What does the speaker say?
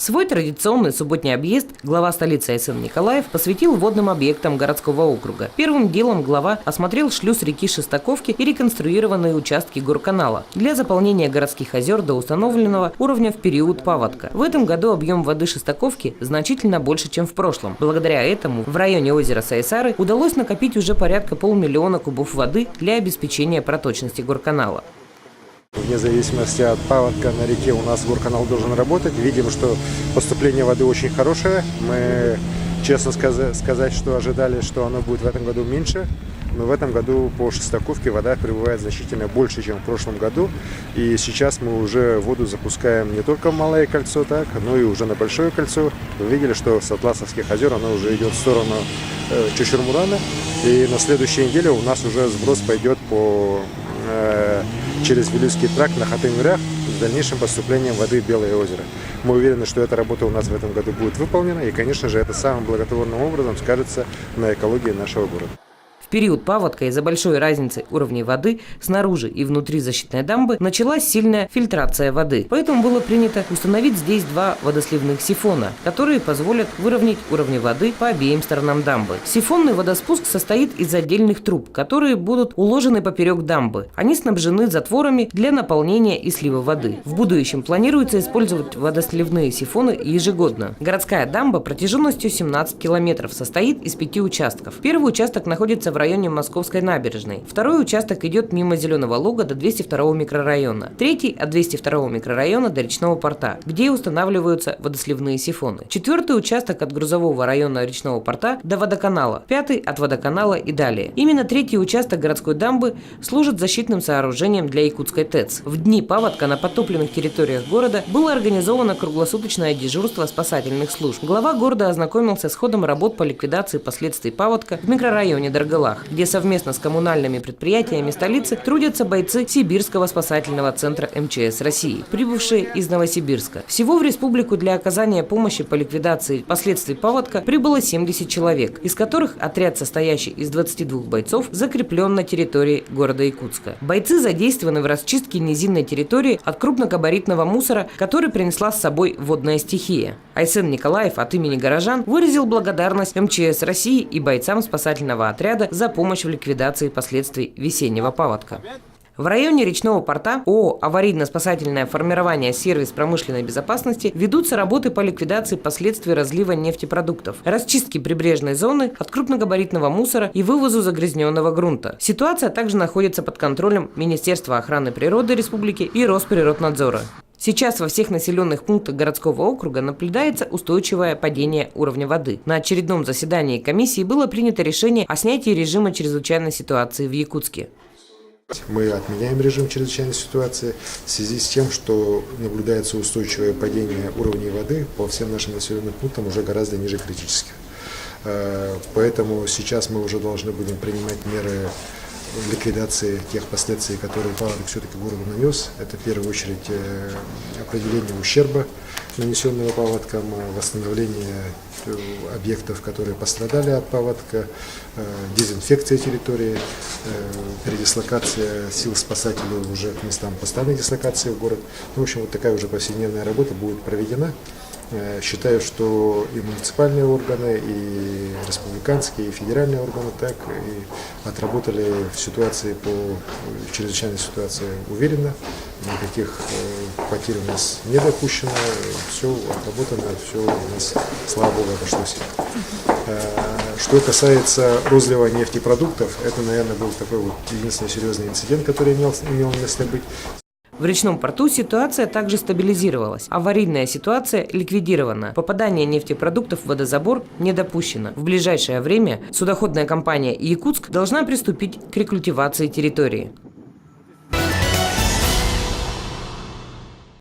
Свой традиционный субботний объезд глава столицы Айсен Николаев посвятил водным объектам городского округа. Первым делом глава осмотрел шлюз реки Шестаковки и реконструированные участки горканала для заполнения городских озер до установленного уровня в период паводка. В этом году объем воды Шестаковки значительно больше, чем в прошлом. Благодаря этому в районе озера Сайсары удалось накопить уже порядка 500 000 кубов воды для обеспечения проточности горканала. Вне зависимости от паводка на реке у нас горканал должен работать. Видим, что поступление воды очень хорошее. Мы, честно сказать, что ожидали, что оно будет в этом году меньше. Но в этом году по Шестаковке вода прибывает значительно больше, чем в прошлом году. И сейчас мы уже воду запускаем не только в Малое кольцо, но и уже на Большое кольцо. Вы видели, что с Атласовских озер оно уже идет в сторону Чучурмурана. И на следующей неделе у нас уже сброс пойдет через Вилюйский тракт на Хатынь-Урях с дальнейшим поступлением воды в Белое озеро. Мы уверены, что эта работа у нас в этом году будет выполнена, и, конечно же, это самым благотворным образом скажется на экологии нашего города. В период паводка из-за большой разницы уровней воды снаружи и внутри защитной дамбы началась сильная фильтрация воды. Поэтому было принято установить здесь 2 водосливных сифона, которые позволят выровнять уровни воды по обеим сторонам дамбы. Сифонный водоспуск состоит из отдельных труб, которые будут уложены поперек дамбы. Они снабжены затворами для наполнения и слива воды. В будущем планируется использовать водосливные сифоны ежегодно. Городская дамба протяженностью 17 километров состоит из 5 участков. Первый участок находится в районе Московской набережной. Второй участок идет мимо Зеленого луга до 202 микрорайона. Третий от 202 микрорайона до Речного порта, где устанавливаются водосливные сифоны. Четвертый участок от грузового района Речного порта до водоканала. Пятый от водоканала и далее. Именно третий участок городской дамбы служит защитным сооружением для Якутской ТЭЦ. В дни паводка на подтопленных территориях города было организовано круглосуточное дежурство спасательных служб. Глава города ознакомился с ходом работ по ликвидации последствий паводка в микрорайоне Даргалах, где совместно с коммунальными предприятиями столицы трудятся бойцы Сибирского спасательного центра МЧС России, прибывшие из Новосибирска. Всего в республику для оказания помощи по ликвидации последствий паводка прибыло 70 человек, из которых отряд, состоящий из 22 бойцов, закреплен на территории города Якутска. Бойцы задействованы в расчистке низинной территории от крупногабаритного мусора, который принесла с собой водная стихия. Айсен Николаев от имени горожан выразил благодарность МЧС России и бойцам спасательного отряда за помощь в ликвидации последствий весеннего паводка. В районе Речного порта ООО «Аварийно-спасательное формирование сервис промышленной безопасности» ведутся работы по ликвидации последствий разлива нефтепродуктов, расчистки прибрежной зоны от крупногабаритного мусора и вывозу загрязненного грунта. Ситуация также находится под контролем Министерства охраны природы Республики и Росприроднадзора. Сейчас во всех населенных пунктах городского округа наблюдается устойчивое падение уровня воды. На очередном заседании комиссии было принято решение о снятии режима чрезвычайной ситуации в Якутске. Мы отменяем режим чрезвычайной ситуации в связи с тем, что наблюдается устойчивое падение уровня воды по всем нашим населенным пунктам уже гораздо ниже критических. Поэтому сейчас мы уже должны будем принимать меры ликвидации тех последствий, которые паводок все-таки городу нанес. Это в первую очередь определение ущерба, нанесенного паводком, восстановление объектов, которые пострадали от паводка, дезинфекция территории, передислокация сил спасателей уже к местам постоянной дислокации в город. В общем, вот такая уже повседневная работа будет проведена. Считаю, что и муниципальные органы, и республиканские, и федеральные органы так и отработали в ситуации по чрезвычайной ситуации уверенно. Никаких потерь у нас не допущено, все отработано, все у нас, слава богу, обошлось. Что касается розлива нефтепродуктов, это, наверное, был такой вот единственный серьезный инцидент, который имел место быть. В Речном порту ситуация также стабилизировалась. Аварийная ситуация ликвидирована. Попадание нефтепродуктов в водозабор не допущено. В ближайшее время судоходная компания «Якутск» должна приступить к рекультивации территории.